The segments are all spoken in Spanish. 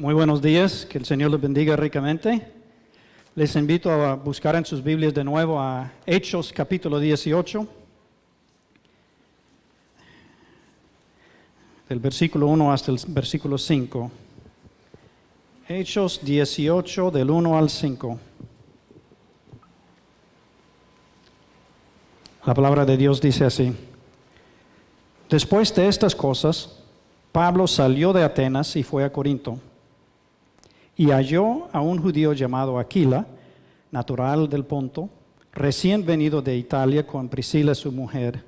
Muy buenos días, que el Señor les bendiga ricamente. Les invito a buscar en sus Biblias de nuevo a Hechos capítulo 18, del versículo 1 hasta el versículo 5. Hechos 18, del 1 al 5. La palabra de Dios dice así: Después de estas cosas, Pablo salió de Atenas y fue a Corinto. Y halló a un judío llamado Aquila, natural del Ponto, recién venido de Italia con Priscila su mujer.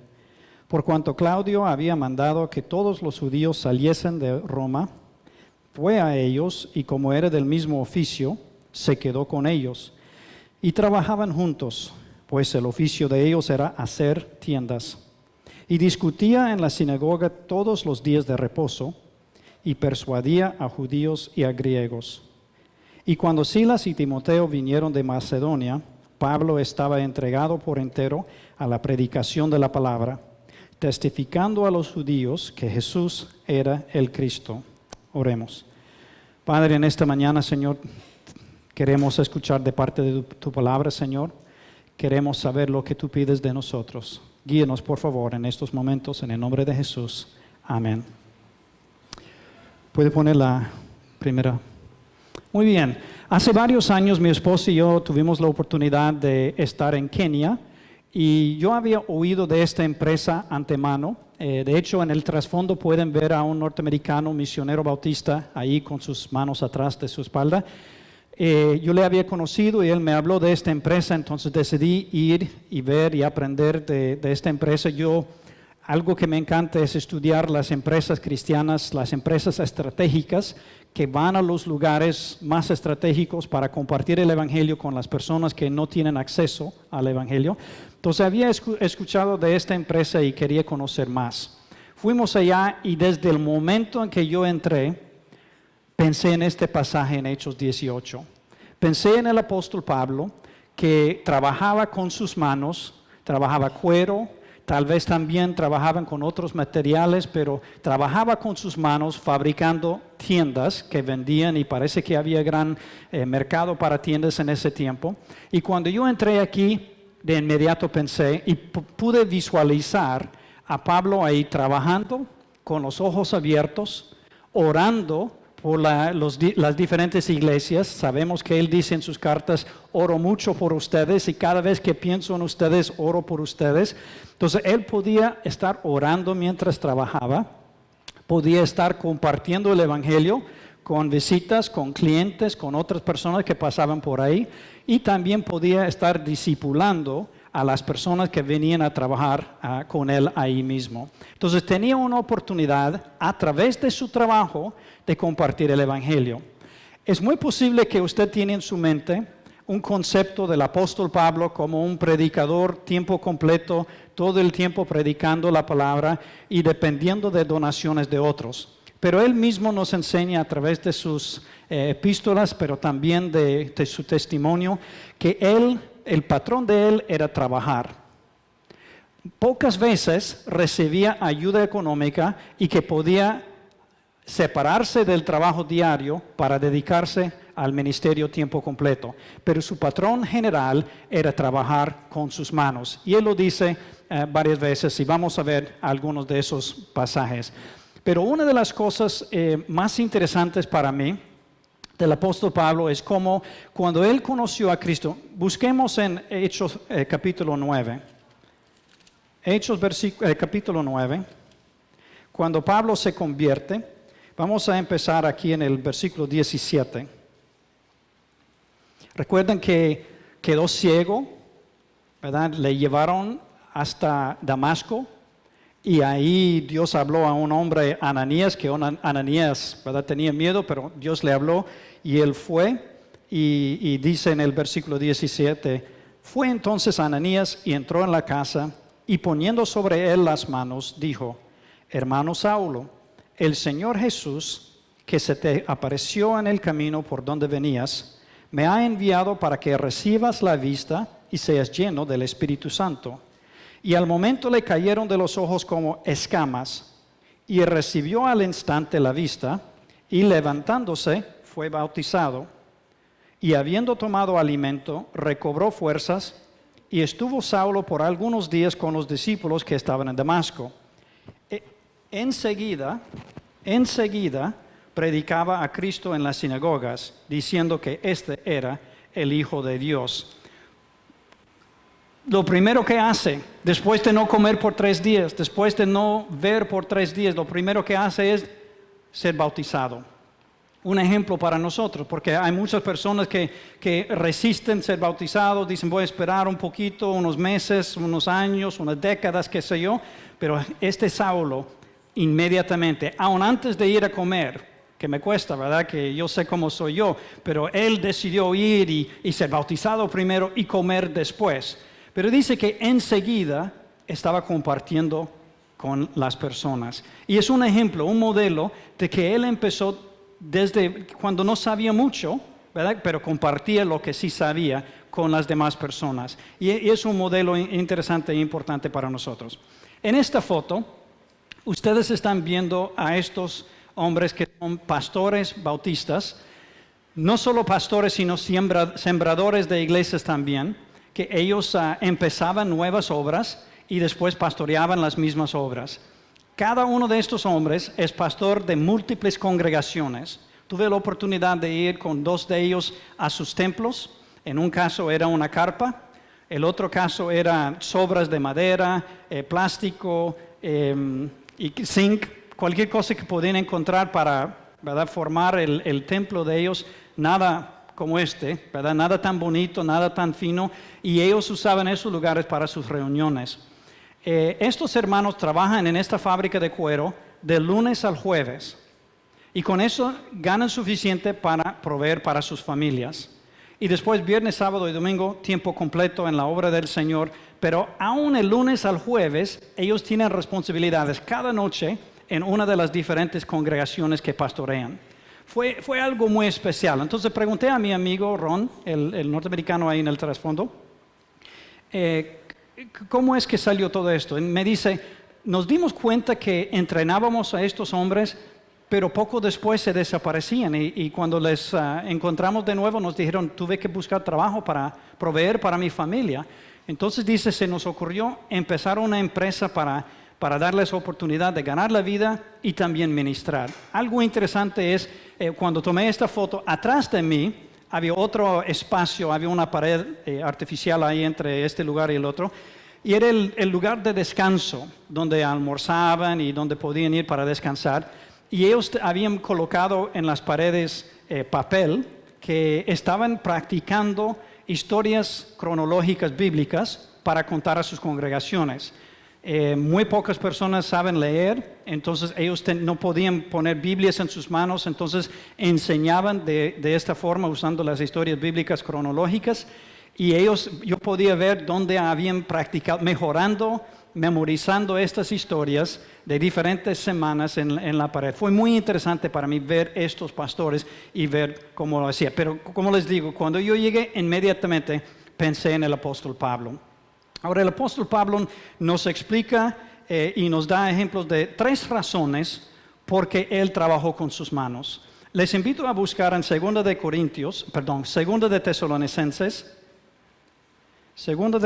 Por cuanto Claudio había mandado que todos los judíos saliesen de Roma, fue a ellos y como era del mismo oficio, se quedó con ellos. Y trabajaban juntos, pues el oficio de ellos era hacer tiendas. Y discutía en la sinagoga todos los días de reposo y persuadía a judíos y a griegos. Y cuando Silas y Timoteo vinieron de Macedonia, Pablo estaba entregado por entero a la predicación de la palabra, testificando a los judíos que Jesús era el Cristo. Oremos. Padre, en esta mañana, Señor, queremos escuchar de parte de tu palabra, Señor. Queremos saber lo que tú pides de nosotros. Guíenos, por favor, en estos momentos, en el nombre de Jesús. Amén. ¿Puede poner la primera? Muy bien. Hace varios años mi esposa y yo tuvimos la oportunidad de estar en Kenia y yo había oído de esta empresa antemano. De hecho, en el trasfondo pueden ver a un norteamericano misionero bautista ahí con sus manos atrás de su espalda. Yo le había conocido y él me habló de esta empresa, entonces decidí ir y ver y aprender de esta empresa. Algo que me encanta es estudiar las empresas cristianas, las empresas estratégicas que van a los lugares más estratégicos para compartir el evangelio con las personas que no tienen acceso al evangelio. Entonces había escuchado de esta empresa y quería conocer más. Fuimos allá y desde el momento en que yo entré, pensé en este pasaje en Hechos 18. Pensé en el apóstol Pablo que trabajaba con sus manos, trabajaba cuero. Tal vez también trabajaban con otros materiales, pero trabajaba con sus manos fabricando tiendas que vendían y parece que había gran mercado para tiendas en ese tiempo. Y cuando yo entré aquí, de inmediato pensé y pude visualizar a Pablo ahí trabajando con los ojos abiertos, orando por las diferentes iglesias. Sabemos que él dice en sus cartas: oro mucho por ustedes y cada vez que pienso en ustedes, oro por ustedes. Entonces él podía estar orando mientras trabajaba, podía estar compartiendo el evangelio con visitas, con clientes, con otras personas que pasaban por ahí, y también podía estar discipulando a las personas que venían a trabajar con él ahí mismo. Entonces tenía una oportunidad a través de su trabajo de compartir el evangelio. Es muy posible que usted tiene en su mente un concepto del apóstol Pablo como un predicador tiempo completo, todo el tiempo predicando la palabra y dependiendo de donaciones de otros. Pero él mismo nos enseña a través de sus epístolas, pero también de su testimonio, que el patrón de él era trabajar. Pocas veces recibía ayuda económica y que podía separarse del trabajo diario para dedicarse al ministerio tiempo completo. Pero su patrón general era trabajar con sus manos. Y él lo dice varias veces y vamos a ver algunos de esos pasajes. Pero una de las cosas más interesantes para mí del apóstol Pablo es cómo cuando él conoció a Cristo, busquemos en Hechos capítulo 9. Hechos capítulo 9, cuando Pablo se convierte, vamos a empezar aquí en el versículo 17. Recuerden que quedó ciego, ¿verdad? Le llevaron hasta Damasco y ahí Dios habló a un hombre, Ananías, que Ananías, ¿verdad? Tenía miedo, pero Dios le habló y él fue y dice en el versículo 17, fue entonces Ananías y entró en la casa y poniendo sobre él las manos, dijo: hermano Saulo, el Señor Jesús, que se te apareció en el camino por donde venías, me ha enviado para que recibas la vista y seas lleno del Espíritu Santo. Y al momento le cayeron de los ojos como escamas, y recibió al instante la vista, y levantándose fue bautizado y habiendo tomado alimento, recobró fuerzas y estuvo Saulo por algunos días con los discípulos que estaban en Damasco. Enseguida predicaba a Cristo en las sinagogas, diciendo que este era el Hijo de Dios. Lo primero que hace, después de no comer por 3 días, después de no ver por 3 días, lo primero que hace es ser bautizado. Un ejemplo para nosotros, porque hay muchas personas que resisten ser bautizados, dicen voy a esperar un poquito, unos meses, unos años, unas décadas, qué sé yo, pero este Saulo inmediatamente, aun antes de ir a comer, que me cuesta, ¿verdad? Que yo sé cómo soy yo, pero él decidió ir y ser bautizado primero y comer después. Pero dice que enseguida estaba compartiendo con las personas. Y es un ejemplo, un modelo de que él empezó desde cuando no sabía mucho, ¿verdad? Pero compartía lo que sí sabía con las demás personas. Y es un modelo interesante e importante para nosotros. En esta foto, ustedes están viendo a estos hombres que son pastores bautistas, no solo pastores, sino sembradores de iglesias también, que ellos empezaban nuevas obras y después pastoreaban las mismas obras. Cada uno de estos hombres es pastor de múltiples congregaciones. Tuve la oportunidad de ir con 2 de ellos a sus templos. En un caso era una carpa, el otro caso eran sobras de madera, plástico y zinc, cualquier cosa que podían encontrar para, ¿verdad?, formar el templo de ellos. Nada como este, ¿verdad? Nada tan bonito, nada tan fino, y ellos usaban esos lugares para sus reuniones. Estos hermanos trabajan en esta fábrica de cuero de lunes al jueves, y con eso ganan suficiente para proveer para sus familias. Y después viernes, sábado y domingo, tiempo completo en la obra del Señor, pero aún el lunes al jueves, ellos tienen responsabilidades cada noche en una de las diferentes congregaciones que pastorean. Fue algo muy especial. Entonces pregunté a mi amigo Ron, el norteamericano ahí en el trasfondo, ¿cómo es que salió todo esto? Y me dice, nos dimos cuenta que entrenábamos a estos hombres, pero poco después se desaparecían y cuando les encontramos de nuevo nos dijeron, tuve que buscar trabajo para proveer para mi familia. Entonces dice, se nos ocurrió empezar una empresa para darles oportunidad de ganar la vida y también ministrar. Algo interesante es, cuando tomé esta foto, atrás de mí había otro espacio, había una pared artificial ahí entre este lugar y el otro, y era el lugar de descanso, donde almorzaban y donde podían ir para descansar. Y ellos habían colocado en las paredes papel que estaban practicando historias cronológicas bíblicas para contar a sus congregaciones. Muy pocas personas saben leer, entonces ellos no podían poner Biblias en sus manos, entonces enseñaban de esta forma usando las historias bíblicas cronológicas, y yo podía ver dónde habían practicado, mejorando, memorizando estas historias de diferentes semanas en la pared. Fue muy interesante para mí ver estos pastores y ver cómo lo hacía. Pero como les digo, cuando yo llegué, inmediatamente pensé en el apóstol Pablo. Ahora el apóstol Pablo nos explica y nos da ejemplos de 3 razones por qué él trabajó con sus manos. Les invito a buscar en 2 de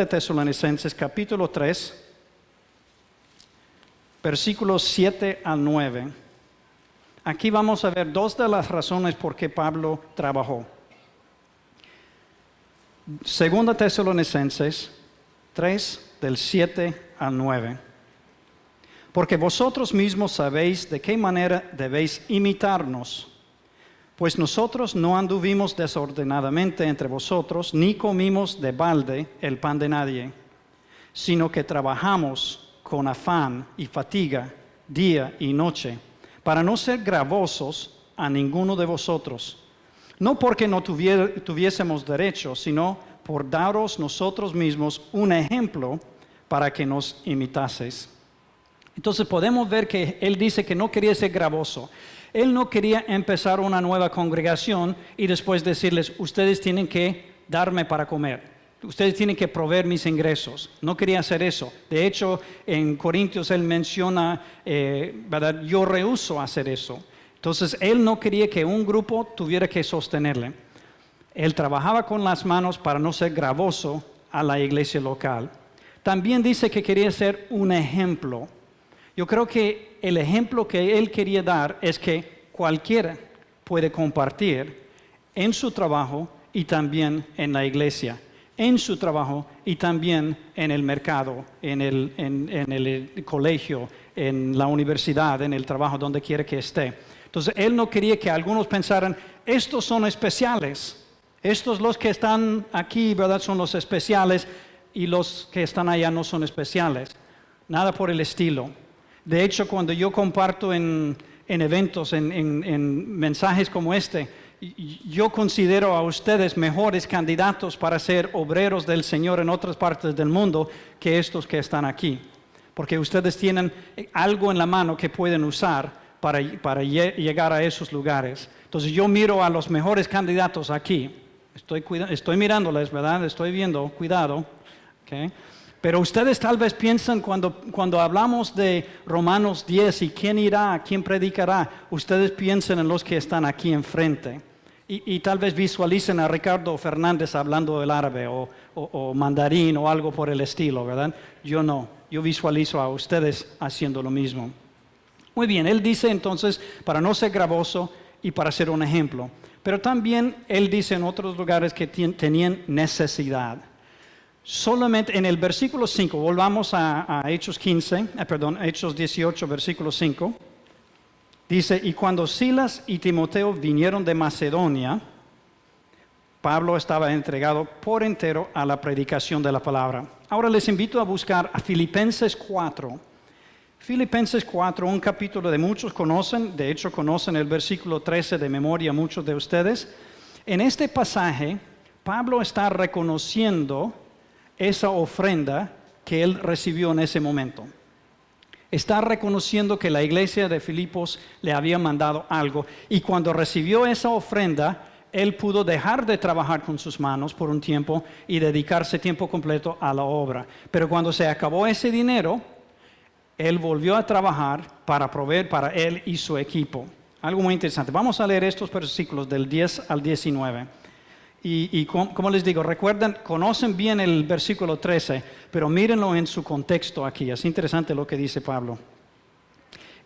Tesalonicenses capítulo 3, versículos 7 al 9. Aquí vamos a ver 2 de las razones por qué Pablo trabajó. 2 Tesalonicenses 3, del 7 al 9. Porque vosotros mismos sabéis de qué manera debéis imitarnos, pues nosotros no anduvimos desordenadamente entre vosotros, ni comimos de balde el pan de nadie, sino que trabajamos con afán y fatiga día y noche, para no ser gravosos a ninguno de vosotros, no porque no tuviésemos derecho, sino por daros nosotros mismos un ejemplo para que nos imitaseis. Entonces podemos ver que él dice que no quería ser gravoso. Él no quería empezar una nueva congregación y después decirles, ustedes tienen que darme para comer. Ustedes tienen que proveer mis ingresos. No quería hacer eso. De hecho, en Corintios él menciona, ¿verdad? Yo rehúso hacer eso. Entonces, él no quería que un grupo tuviera que sostenerle. Él trabajaba con las manos para no ser gravoso a la iglesia local. También dice que quería ser un ejemplo. Yo creo que el ejemplo que él quería dar es que cualquiera puede compartir en su trabajo y también en la iglesia, en su trabajo y también en el mercado, en el colegio, en la universidad, en el trabajo, donde quiera que esté. Entonces, él no quería que algunos pensaran, estos son especiales, estos los que están aquí, ¿verdad? Son los especiales y los que están allá no son especiales. Nada por el estilo. De hecho, cuando yo comparto en eventos, en mensajes como este, yo considero a ustedes mejores candidatos para ser obreros del Señor en otras partes del mundo que estos que están aquí. Porque ustedes tienen algo en la mano que pueden usar para llegar a esos lugares. Entonces yo miro a los mejores candidatos aquí. Estoy mirándoles, ¿verdad? Estoy viendo, cuidado. ¿Okay? Pero ustedes tal vez piensan cuando hablamos de Romanos 10 y quién irá, quién predicará, ustedes piensan en los que están aquí enfrente. Y tal vez visualicen a Ricardo Fernández hablando el árabe o mandarín o algo por el estilo, ¿verdad? Yo no, yo visualizo a ustedes haciendo lo mismo. Muy bien, él dice entonces, para no ser gravoso y para ser un ejemplo. Pero también él dice en otros lugares que tenían necesidad. Solamente en el versículo 5, volvamos a Hechos 18, versículo 5. Dice, y cuando Silas y Timoteo vinieron de Macedonia, Pablo estaba entregado por entero a la predicación de la palabra. Ahora les invito a buscar a Filipenses 4. Filipenses 4, un capítulo de muchos conocen, de hecho conocen el versículo 13 de memoria muchos de ustedes. En este pasaje, Pablo está reconociendo esa ofrenda que él recibió en ese momento. Está reconociendo que la iglesia de Filipos le había mandado algo y cuando recibió esa ofrenda, él pudo dejar de trabajar con sus manos por un tiempo y dedicarse tiempo completo a la obra. Pero cuando se acabó ese dinero, él volvió a trabajar para proveer para él y su equipo. Algo muy interesante. Vamos a leer estos versículos del 10 al 19. Y como les digo, recuerden, conocen bien el versículo 13, pero mírenlo en su contexto aquí. Es interesante lo que dice Pablo.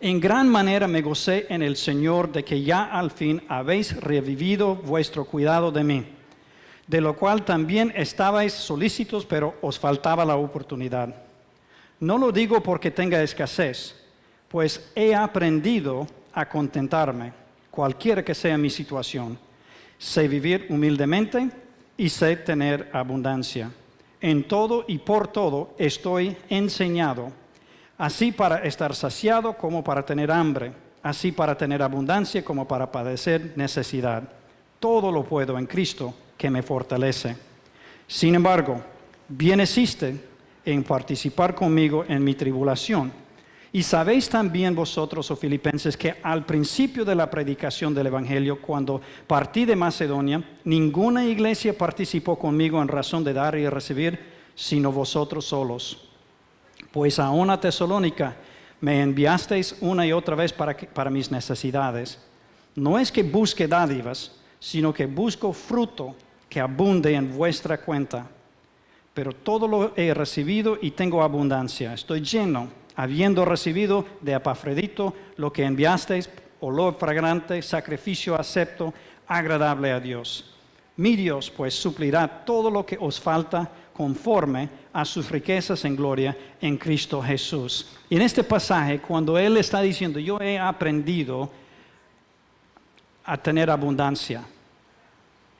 En gran manera me gocé en el Señor de que ya al fin habéis revivido vuestro cuidado de mí, de lo cual también estabais solícitos, pero os faltaba la oportunidad. No lo digo porque tenga escasez, pues he aprendido a contentarme, cualquiera que sea mi situación. Sé vivir humildemente y sé tener abundancia. En todo y por todo estoy enseñado, así para estar saciado como para tener hambre, así para tener abundancia como para padecer necesidad. Todo lo puedo en Cristo que me fortalece. Sin embargo, bien hiciste en participar conmigo en mi tribulación. Y sabéis también vosotros, oh Filipenses, que al principio de la predicación del Evangelio, cuando partí de Macedonia, ninguna iglesia participó conmigo en razón de dar y recibir, sino vosotros solos. Pues a una Tesalónica me enviasteis una y otra vez para mis necesidades. No es que busque dádivas, sino que busco fruto que abunde en vuestra cuenta. Pero todo lo he recibido y tengo abundancia. Estoy lleno, habiendo recibido de Epafrodito lo que enviasteis, olor fragante, sacrificio acepto, agradable a Dios. Mi Dios, pues, suplirá todo lo que os falta conforme a sus riquezas en gloria en Cristo Jesús. Y en este pasaje, cuando él está diciendo, yo he aprendido a tener abundancia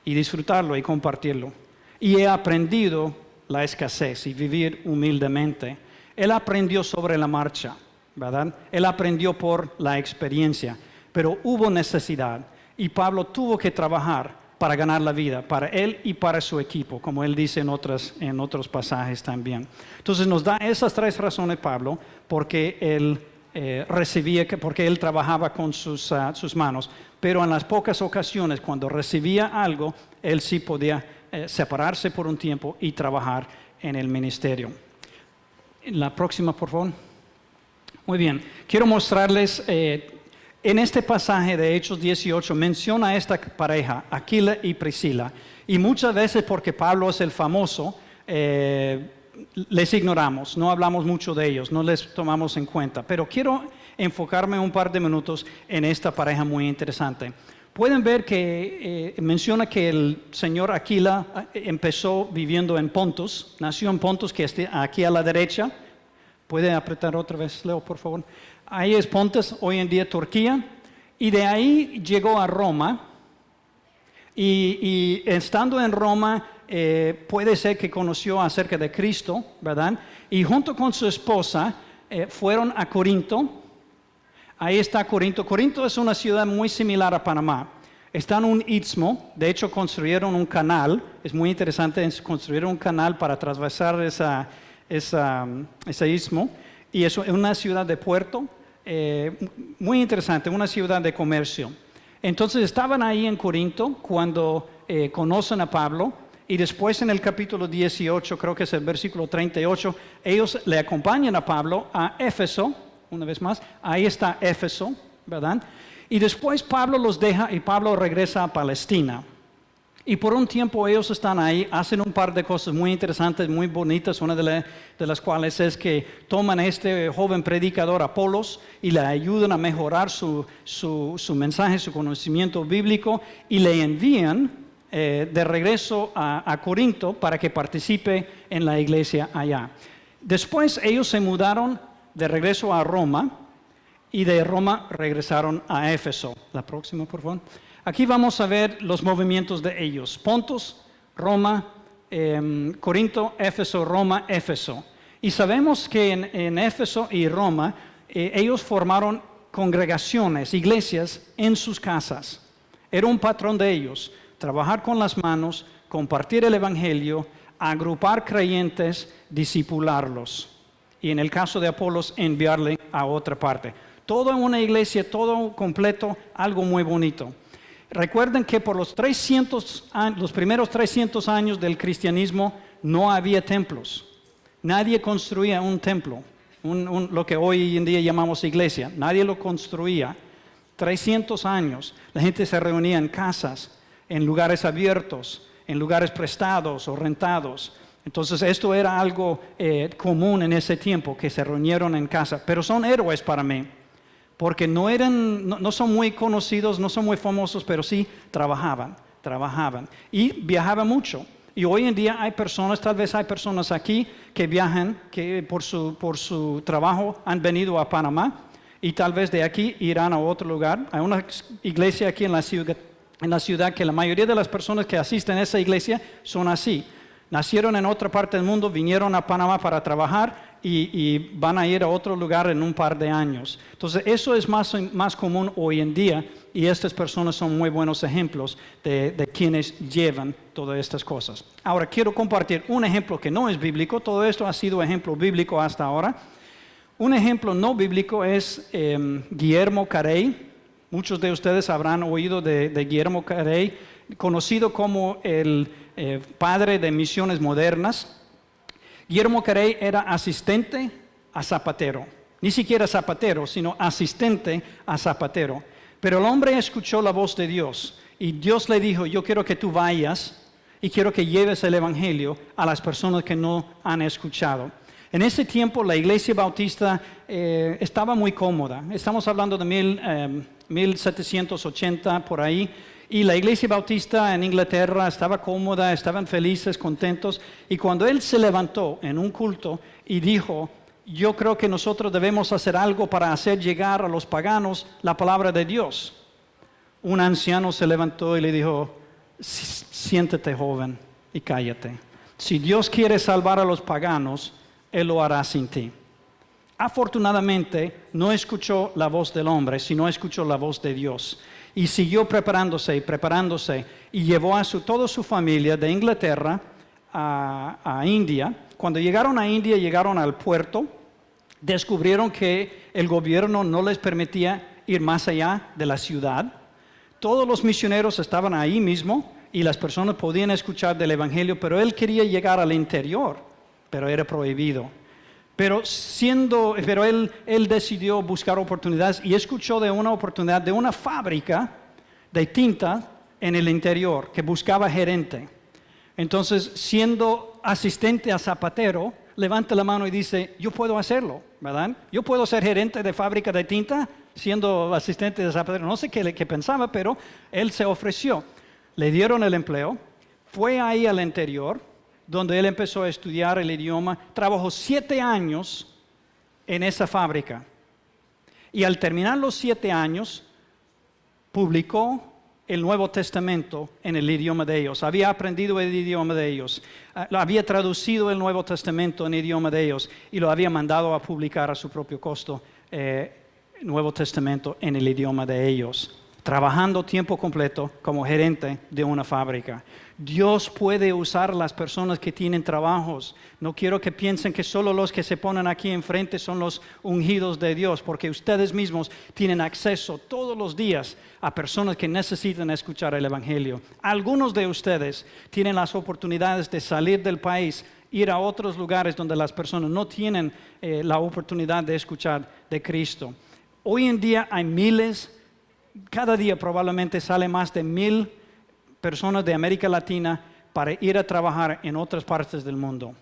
y disfrutarlo y compartirlo, y he aprendido la escasez y vivir humildemente. Él aprendió sobre la marcha, ¿verdad? Él aprendió por la experiencia, pero hubo necesidad y Pablo tuvo que trabajar para ganar la vida, para él y para su equipo, como él dice en otros pasajes también. Entonces nos da esas tres razones Pablo, porque él porque él trabajaba con sus manos, pero en las pocas ocasiones cuando recibía algo, él sí podía separarse por un tiempo y trabajar en el ministerio. La próxima, por favor. Muy bien. Quiero mostrarles En este pasaje de Hechos 18 menciona a esta pareja, Aquila y Priscila, y muchas veces porque Pablo es el famoso, les ignoramos, no hablamos mucho de ellos, no les tomamos en cuenta, pero quiero enfocarme un par de minutos en esta pareja muy interesante. Pueden ver que menciona que el señor Aquila empezó viviendo en Pontus, nació en Pontus, que está aquí a la derecha. ¿Puede apretar otra vez, Leo, por favor? Ahí es Pontus, hoy en día Turquía, y de ahí llegó a Roma, y estando en Roma, puede ser que conoció acerca de Cristo, ¿verdad? Y junto con su esposa fueron a Corinto. Ahí está Corinto. Corinto es una ciudad muy similar a Panamá. Está en un istmo, de hecho construyeron un canal, es muy interesante, construyeron un canal para atravesar ese istmo, y es una ciudad de puerto, muy interesante, una ciudad de comercio. Entonces estaban ahí en Corinto cuando conocen a Pablo, y después en el capítulo 18, creo que es el versículo 38, ellos le acompañan a Pablo a Éfeso, una vez más, ahí está Éfeso, ¿verdad? Y después Pablo los deja y Pablo regresa a Palestina. Y por un tiempo ellos están ahí, hacen un par de cosas muy interesantes, muy bonitas. Una de las cuales es que toman a este joven predicador Apolos y le ayudan a mejorar su mensaje, su conocimiento bíblico, y le envían de regreso a Corinto para que participe en la iglesia allá. Después ellos se mudaron de regreso a Roma, y de Roma regresaron a Éfeso. La próxima, por favor. Aquí vamos a ver los movimientos de ellos. Pontus, Roma, Corinto, Éfeso, Roma, Éfeso. Y sabemos que en Éfeso y Roma ellos formaron congregaciones, iglesias en sus casas. Era un patrón de ellos, trabajar con las manos, compartir el evangelio, agrupar creyentes, discipularlos. Y en el caso de Apolos, enviarle a otra parte. Todo en una iglesia, todo completo, algo muy bonito. Recuerden que por los primeros 300 años del cristianismo no había templos. Nadie construía un templo, lo que hoy en día llamamos iglesia. Nadie lo construía. 300 años. La gente se reunía en casas, en lugares abiertos, en lugares prestados o rentados. Entonces esto era algo común en ese tiempo, que se reunieron en casa. Pero son héroes para mí, porque no son muy conocidos, no son muy famosos, pero sí trabajaban y viajaban mucho. Y hoy en día tal vez hay personas aquí que viajan, que por su trabajo han venido a Panamá, y tal vez de aquí irán a otro lugar. Hay una iglesia aquí en la ciudad que la mayoría de las personas que asisten a esa iglesia son así. Nacieron en otra parte del mundo, vinieron a Panamá para trabajar y van a ir a otro lugar en un par de años. Entonces eso es más común hoy en día, y estas personas son muy buenos ejemplos de quienes llevan todas estas cosas. Ahora quiero compartir un ejemplo que no es bíblico. Todo esto ha sido ejemplo bíblico hasta ahora. Un ejemplo no bíblico es Guillermo Carey. Muchos de ustedes habrán oído de Guillermo Carey, conocido como el padre de misiones modernas. Guillermo Carey era asistente a zapatero, ni siquiera zapatero, sino asistente a zapatero. Pero el hombre escuchó la voz de Dios, y Dios le dijo: yo quiero que tú vayas y quiero que lleves el evangelio a las personas que no han escuchado. En ese tiempo la iglesia bautista estaba muy cómoda. Estamos hablando de 1780 por ahí. Y la iglesia bautista en Inglaterra estaba cómoda, estaban felices, contentos. Y cuando él se levantó en un culto y dijo: yo creo que nosotros debemos hacer algo para hacer llegar a los paganos la palabra de Dios, un anciano se levantó y le dijo: siéntate, joven, y cállate. Si Dios quiere salvar a los paganos, Él lo hará sin ti. Afortunadamente no escuchó la voz del hombre, sino escuchó la voz de Dios. Y siguió preparándose, y llevó a toda su familia de Inglaterra a India. Cuando llegaron a India, llegaron al puerto, descubrieron que el gobierno no les permitía ir más allá de la ciudad. Todos los misioneros estaban ahí mismo y las personas podían escuchar del evangelio, pero él quería llegar al interior, pero era prohibido. Pero él decidió buscar oportunidades y escuchó de una oportunidad de una fábrica de tinta en el interior que buscaba gerente. Entonces, siendo asistente a zapatero, levanta la mano y dice, yo puedo hacerlo, ¿verdad? Yo puedo ser gerente de fábrica de tinta siendo asistente de zapatero. No sé qué pensaba, pero él se ofreció. Le dieron el empleo, fue ahí al interior, donde él empezó a estudiar el idioma. Trabajó 7 años en esa fábrica. Y al terminar los 7 años, publicó el Nuevo Testamento en el idioma de ellos. Había aprendido el idioma de ellos. Había traducido el Nuevo Testamento en el idioma de ellos y lo había mandado a publicar a su propio costo, el Nuevo Testamento en el idioma de ellos, trabajando tiempo completo como gerente de una fábrica. Dios puede usar a las personas que tienen trabajos. No quiero que piensen que solo los que se ponen aquí enfrente son los ungidos de Dios, porque ustedes mismos tienen acceso todos los días a personas que necesitan escuchar el Evangelio. Algunos de ustedes tienen las oportunidades de salir del país, ir a otros lugares donde las personas no tienen la oportunidad de escuchar de Cristo. Hoy en día hay miles. Cada día probablemente sale más de 1,000 personas de América Latina para ir a trabajar en otras partes del mundo.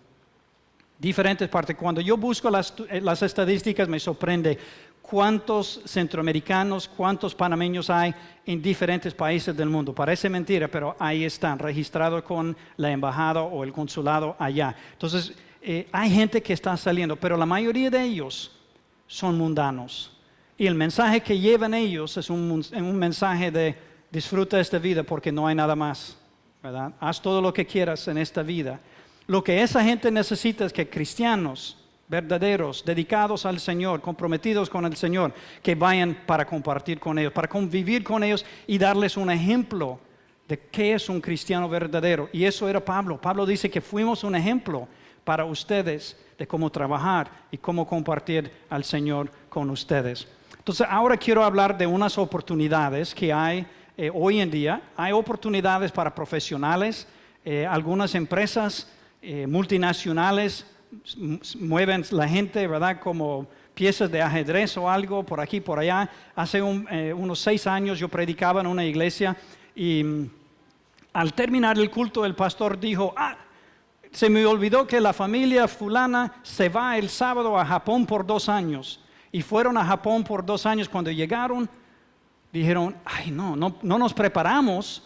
Diferentes partes. Cuando yo busco las estadísticas me sorprende cuántos centroamericanos, cuántos panameños hay en diferentes países del mundo. Parece mentira, pero ahí están, registrados con la embajada o el consulado allá. Entonces, hay gente que está saliendo, pero la mayoría de ellos son mundanos. Y el mensaje que llevan ellos es un mensaje de disfruta esta vida porque no hay nada más, ¿verdad? Haz todo lo que quieras en esta vida. Lo que esa gente necesita es que cristianos verdaderos, dedicados al Señor, comprometidos con el Señor, que vayan para compartir con ellos, para convivir con ellos y darles un ejemplo de qué es un cristiano verdadero. Y eso era Pablo. Pablo dice que fuimos un ejemplo para ustedes de cómo trabajar y cómo compartir al Señor con ustedes. Entonces, ahora quiero hablar de unas oportunidades que hay hoy en día. Hay oportunidades para profesionales, algunas empresas multinacionales mueven la gente, ¿verdad? Como piezas de ajedrez o algo, por aquí, por allá. Hace unos 6 años yo predicaba en una iglesia y al terminar el culto el pastor dijo, se me olvidó que la familia fulana se va el sábado a Japón por 2 años. Y fueron a Japón por 2 años. Cuando llegaron, dijeron, no nos preparamos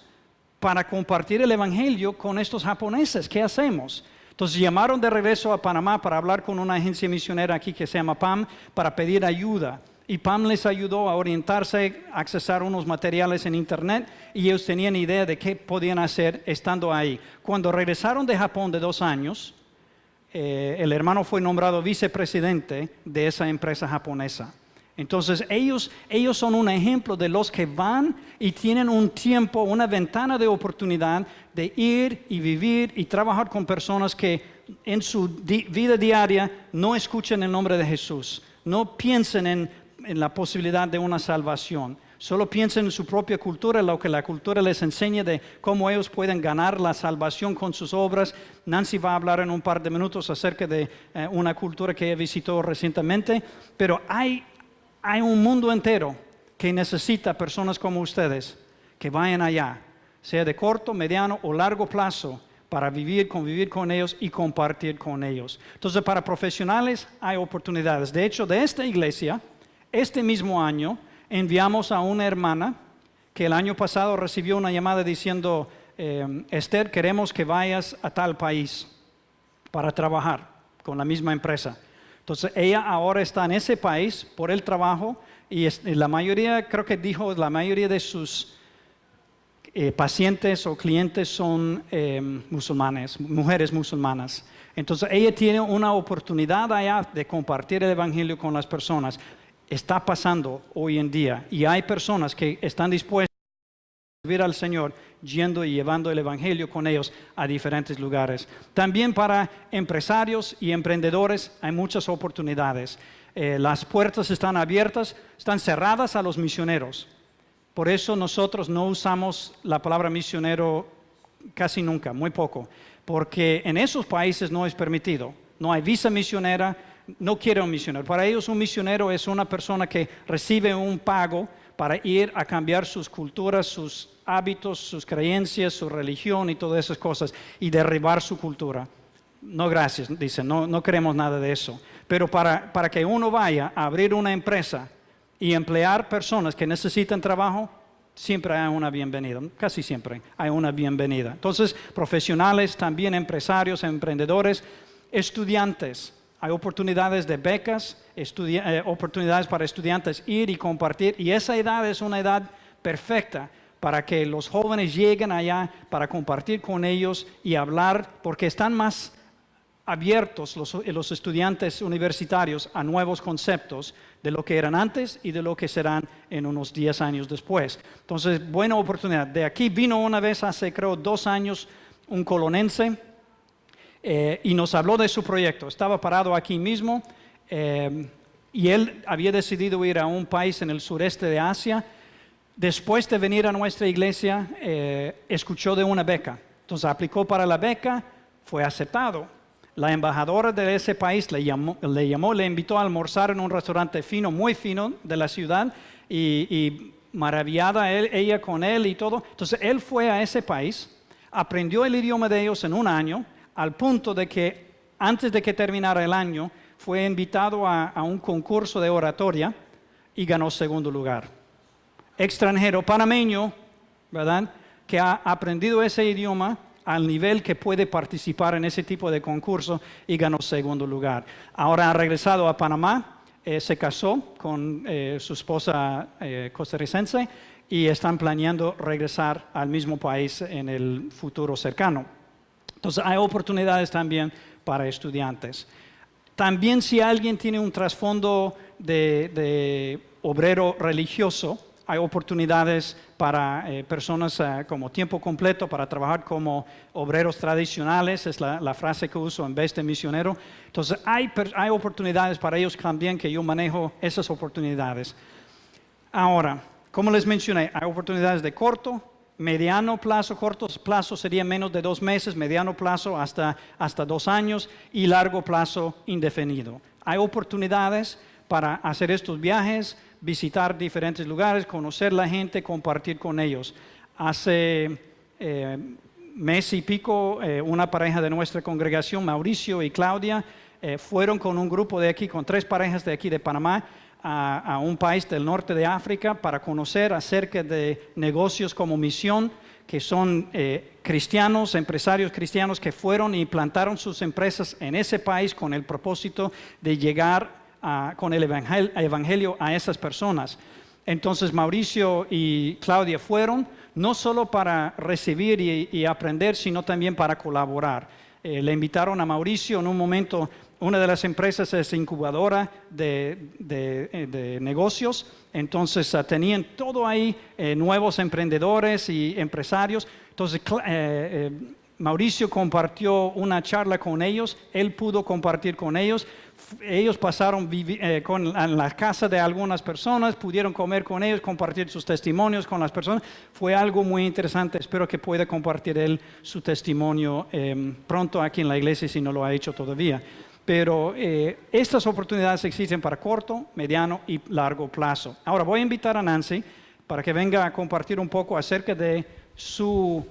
para compartir el Evangelio con estos japoneses. ¿Qué hacemos? Entonces llamaron de regreso a Panamá para hablar con una agencia misionera aquí que se llama PAM para pedir ayuda. Y PAM les ayudó a orientarse, a accesar unos materiales en internet y ellos tenían idea de qué podían hacer estando ahí. Cuando regresaron de Japón de 2 años, el hermano fue nombrado vicepresidente de esa empresa japonesa. Entonces ellos son un ejemplo de los que van y tienen un tiempo, una ventana de oportunidad de ir y vivir y trabajar con personas que en su vida diaria no escuchan el nombre de Jesús, no piensen en la posibilidad de una salvación. Solo piensen en su propia cultura, lo que la cultura les enseña de cómo ellos pueden ganar la salvación con sus obras. Nancy va a hablar en un par de minutos acerca de una cultura que ella visitó recientemente, pero hay un mundo entero que necesita personas como ustedes que vayan allá, sea de corto, mediano o largo plazo, para convivir con ellos y compartir con ellos. Entonces, para profesionales hay oportunidades. De hecho, de esta iglesia, este mismo año, enviamos a una hermana que el año pasado recibió una llamada diciendo, Esther, queremos que vayas a tal país para trabajar con la misma empresa. Entonces ella ahora está en ese país por el trabajo y la mayoría, creo que dijo, la mayoría de sus pacientes o clientes son musulmanes, mujeres musulmanas. Entonces ella tiene una oportunidad allá de compartir el evangelio con las personas. Está pasando hoy en día y hay personas que están dispuestas a servir al Señor yendo y llevando el evangelio con ellos a diferentes lugares. También para empresarios y emprendedores hay muchas oportunidades. Las puertas están abiertas, están cerradas a los misioneros. Por eso nosotros no usamos la palabra misionero casi nunca, muy poco, porque en esos países no es permitido. No hay visa misionera, no quieren un misionero. Para ellos un misionero es una persona que recibe un pago para ir a cambiar sus culturas, sus hábitos, sus creencias, su religión y todas esas cosas y derribar su cultura. No, gracias, dicen, no queremos nada de eso. Pero para que uno vaya a abrir una empresa y emplear personas que necesitan trabajo, siempre hay una bienvenida, casi siempre hay una bienvenida. Entonces, profesionales, también empresarios, emprendedores, estudiantes. Hay oportunidades de becas, oportunidades para estudiantes ir y compartir. Y esa edad es una edad perfecta para que los jóvenes lleguen allá para compartir con ellos y hablar, porque están más abiertos los estudiantes universitarios a nuevos conceptos de lo que eran antes y de lo que serán en unos 10 años después. Entonces, buena oportunidad. De aquí vino una vez hace, creo, 2 años, un colonense y nos habló de su proyecto. Estaba parado aquí mismo y él había decidido ir a un país en el sureste de Asia. Después de venir a nuestra iglesia, escuchó de una beca. Entonces, aplicó para la beca, fue aceptado. La embajadora de ese país le invitó a almorzar en un restaurante fino, muy fino de la ciudad y maravillada ella con él y todo. Entonces él fue a ese país, aprendió el idioma de ellos en 1 año, al punto de que antes de que terminara el año fue invitado a un concurso de oratoria y ganó 2º lugar. Extranjero, panameño, ¿verdad? Que ha aprendido ese idioma al nivel que puede participar en ese tipo de concurso y ganó 2º lugar. Ahora ha regresado a Panamá, se casó con su esposa costarricense y están planeando regresar al mismo país en el futuro cercano. Entonces hay oportunidades también para estudiantes. También si alguien tiene un trasfondo de obrero religioso, hay oportunidades para personas como tiempo completo para trabajar como obreros tradicionales, es la frase que uso en vez de misionero. Entonces hay oportunidades para ellos también que yo manejo esas oportunidades. Ahora, como les mencioné, hay oportunidades de corto, mediano plazo. Corto plazo sería menos de 2 meses, mediano plazo hasta 2 años y largo plazo indefinido. Hay oportunidades para hacer estos viajes, visitar diferentes lugares, conocer la gente, compartir con ellos. Hace mes y pico, una pareja de nuestra congregación, Mauricio y Claudia, fueron con un grupo de aquí, con 3 parejas de aquí de Panamá, a un país del norte de África para conocer acerca de negocios como misión, que son cristianos, empresarios cristianos que fueron y plantaron sus empresas en ese país con el propósito de llegar con el evangelio a esas personas. Entonces Mauricio y Claudia fueron no solo para recibir y aprender, sino también para colaborar. Le invitaron a Mauricio en un momento. Una de las empresas es incubadora de negocios, entonces tenían todo ahí, nuevos emprendedores y empresarios. Entonces Mauricio compartió una charla con ellos, él pudo compartir con ellos. Ellos pasaron en la casa de algunas personas, pudieron comer con ellos, compartir sus testimonios con las personas. Fue algo muy interesante. Espero que pueda compartir él su testimonio pronto aquí en la iglesia si no lo ha hecho todavía. Pero estas oportunidades existen para corto, mediano y largo plazo. Ahora voy a invitar a Nancy para que venga a compartir un poco acerca de su...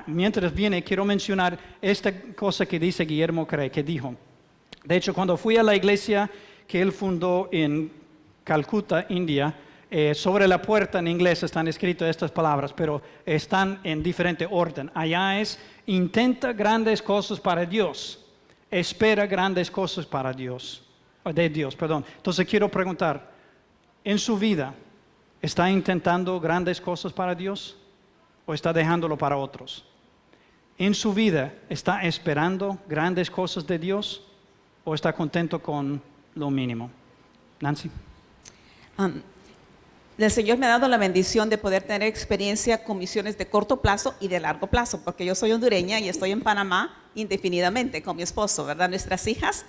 mientras viene, quiero mencionar esta cosa que dice Guillermo Cray, que dijo. De hecho, cuando fui a la iglesia que él fundó en Calcuta, India, sobre la puerta en inglés están escritas estas palabras, pero están en diferente orden. Allá es, intenta grandes cosas para Dios, espera grandes cosas para Dios, de Dios, perdón. Entonces quiero preguntar, ¿en su vida está intentando grandes cosas para Dios o está dejándolo para otros? ¿En su vida está esperando grandes cosas de Dios o está contento con lo mínimo? Nancy. El Señor me ha dado la bendición de poder tener experiencia con misiones de corto plazo y de largo plazo, porque yo soy hondureña y estoy en Panamá indefinidamente con mi esposo, ¿verdad? Nuestras hijas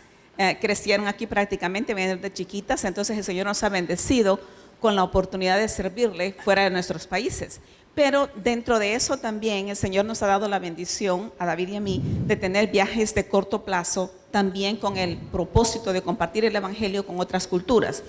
crecieron aquí prácticamente desde chiquitas, entonces el Señor nos ha bendecido con la oportunidad de servirle fuera de nuestros países. Pero dentro de eso también el Señor nos ha dado la bendición a David y a mí de tener viajes de corto plazo también con el propósito de compartir el evangelio con otras culturas.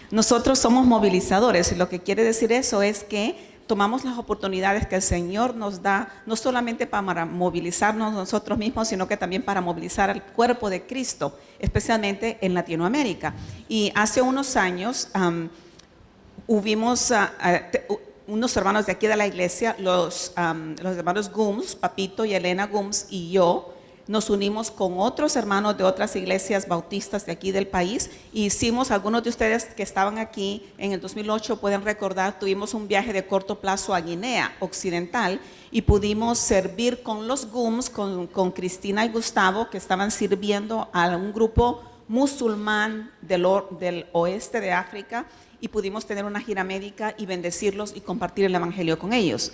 Nosotros somos movilizadores, y lo que quiere decir eso es que tomamos las oportunidades que el Señor nos da, no solamente para movilizarnos nosotros mismos, sino que también para movilizar al cuerpo de Cristo, especialmente en Latinoamérica. Y hace unos años hubimos unos hermanos de aquí de la iglesia, los hermanos Gooms, Papito y Elena Gooms y yo, nos unimos con otros hermanos de otras iglesias bautistas de aquí del país y hicimos, algunos de ustedes que estaban aquí en el 2008 pueden recordar, tuvimos un viaje de corto plazo a Guinea Occidental y pudimos servir con los Gooms, con Cristina y Gustavo, que estaban sirviendo a un grupo musulmán del oeste de África, y pudimos tener una gira médica y bendecirlos y compartir el evangelio con ellos.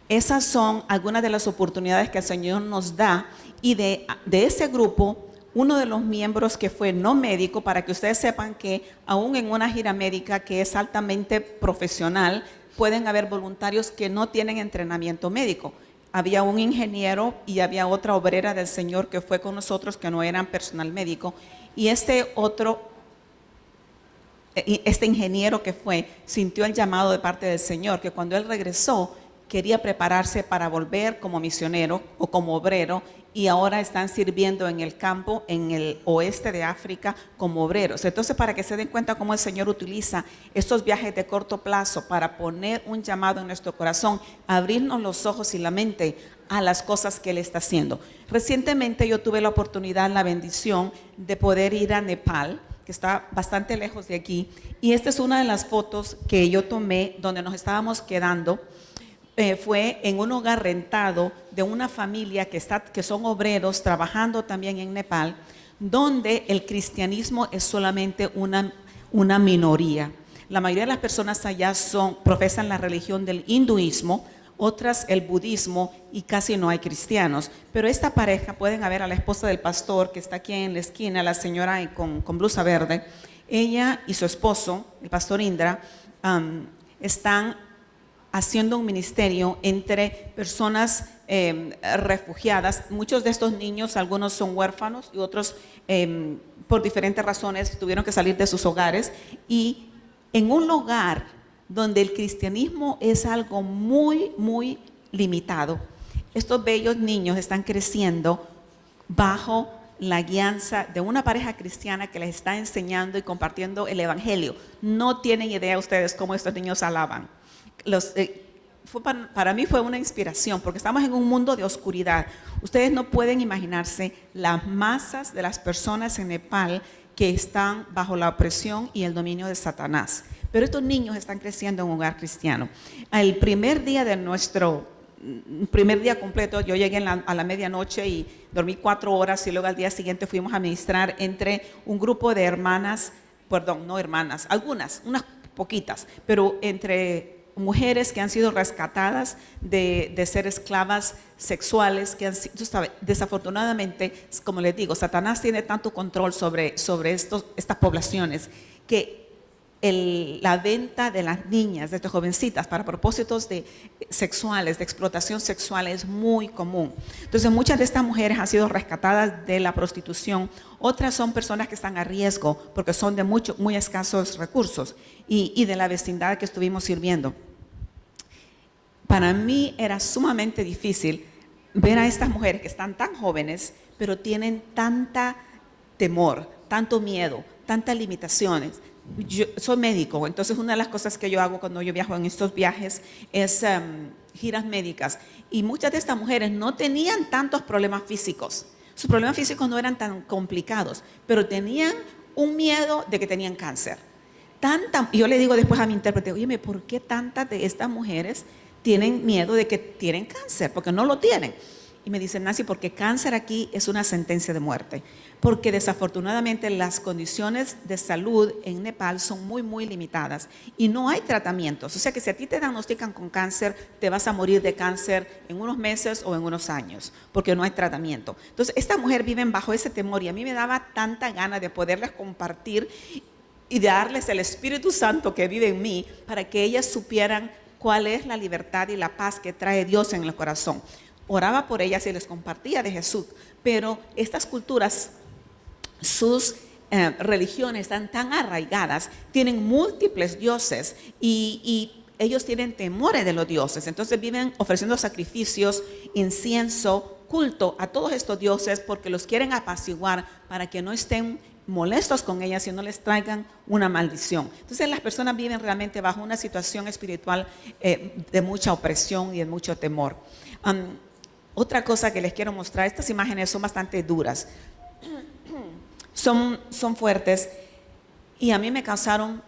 Esas son algunas de las oportunidades que el Señor nos da, y de ese grupo, uno de los miembros que fue no médico, para que ustedes sepan que aún en una gira médica que es altamente profesional, pueden haber voluntarios que no tienen entrenamiento médico. Había un ingeniero y había otra obrera del Señor que fue con nosotros que no eran personal médico, y este ingeniero que fue, sintió el llamado de parte del Señor, que cuando él regresó, quería prepararse para volver como misionero o como obrero, y ahora están sirviendo en el campo en el oeste de África como obreros. Entonces, para que se den cuenta cómo el Señor utiliza estos viajes de corto plazo para poner un llamado en nuestro corazón, abrirnos los ojos y la mente a las cosas que Él está haciendo. Recientemente yo tuve la oportunidad, la bendición de poder ir a Nepal, que está bastante lejos de aquí, y esta es una de las fotos que yo tomé donde nos estábamos quedando. Fue en un hogar rentado de una familia que son obreros trabajando también en Nepal, donde el cristianismo es solamente una minoría. La mayoría de las personas allá profesan la religión del hinduismo, otras el budismo, y casi no hay cristianos. Pero esta pareja, pueden ver a la esposa del pastor que está aquí en la esquina, la señora con blusa verde, ella y su esposo, el pastor Indra, están haciendo un ministerio entre personas refugiadas. Muchos de estos niños, algunos son huérfanos y otros por diferentes razones tuvieron que salir de sus hogares, y en un lugar donde el cristianismo es algo muy, muy limitado, estos bellos niños están creciendo bajo la guianza de una pareja cristiana que les está enseñando y compartiendo el evangelio. No tienen idea ustedes cómo estos niños alaban. Para mí fue una inspiración, porque estamos en un mundo de oscuridad. Ustedes no pueden imaginarse las masas de las personas en Nepal que están bajo la opresión y el dominio de Satanás. Pero estos niños están creciendo en un hogar cristiano. El primer día de nuestro primer día completo, yo llegué a la medianoche y dormí 4 horas, y luego al día siguiente fuimos a ministrar entre un grupo de hermanas, perdón, no hermanas, algunas, unas poquitas, pero entre mujeres que han sido rescatadas de ser esclavas sexuales, que desafortunadamente, como les digo, Satanás tiene tanto control sobre estas poblaciones, que la venta de las niñas, de estas jovencitas, para propósitos sexuales, de explotación sexual, es muy común. Entonces, muchas de estas mujeres han sido rescatadas de la prostitución. Otras son personas que están a riesgo porque son de muy escasos recursos, y de la vecindad que estuvimos sirviendo. Para mí era sumamente difícil ver a estas mujeres que están tan jóvenes, pero tienen tanta temor, tanto miedo, tantas limitaciones. Yo soy médico, entonces una de las cosas que yo hago cuando yo viajo en estos viajes es giras médicas, y muchas de estas mujeres no tenían tantos problemas físicos. Sus problemas físicos no eran tan complicados, pero tenían un miedo de que tenían cáncer. Y yo le digo después a mi intérprete, oye, ¿por qué tantas de estas mujeres tienen miedo de que tienen cáncer? Porque no lo tienen. Y me dicen, Nancy, porque cáncer aquí es una sentencia de muerte, porque desafortunadamente las condiciones de salud en Nepal son muy, muy limitadas y no hay tratamientos. O sea que si a ti te diagnostican con cáncer, te vas a morir de cáncer en unos meses o en unos años, porque no hay tratamiento. Entonces, estas mujeres viven bajo ese temor, y a mí me daba tanta gana de poderles compartir y de darles el Espíritu Santo que vive en mí, para que ellas supieran cuál es la libertad y la paz que trae Dios en el corazón. oraba por ellas y les compartía de Jesús. Pero estas culturas, sus religiones están tan arraigadas, tienen múltiples dioses y ellos tienen temores de los dioses. Entonces viven ofreciendo sacrificios, incienso, culto a todos estos dioses porque los quieren apaciguar para que no estén molestos con ellas y no les traigan una maldición. Entonces las personas viven realmente bajo una situación espiritual de mucha opresión y de mucho temor. Otra cosa que les quiero mostrar, estas imágenes son bastante duras, son fuertes y a mí me causaron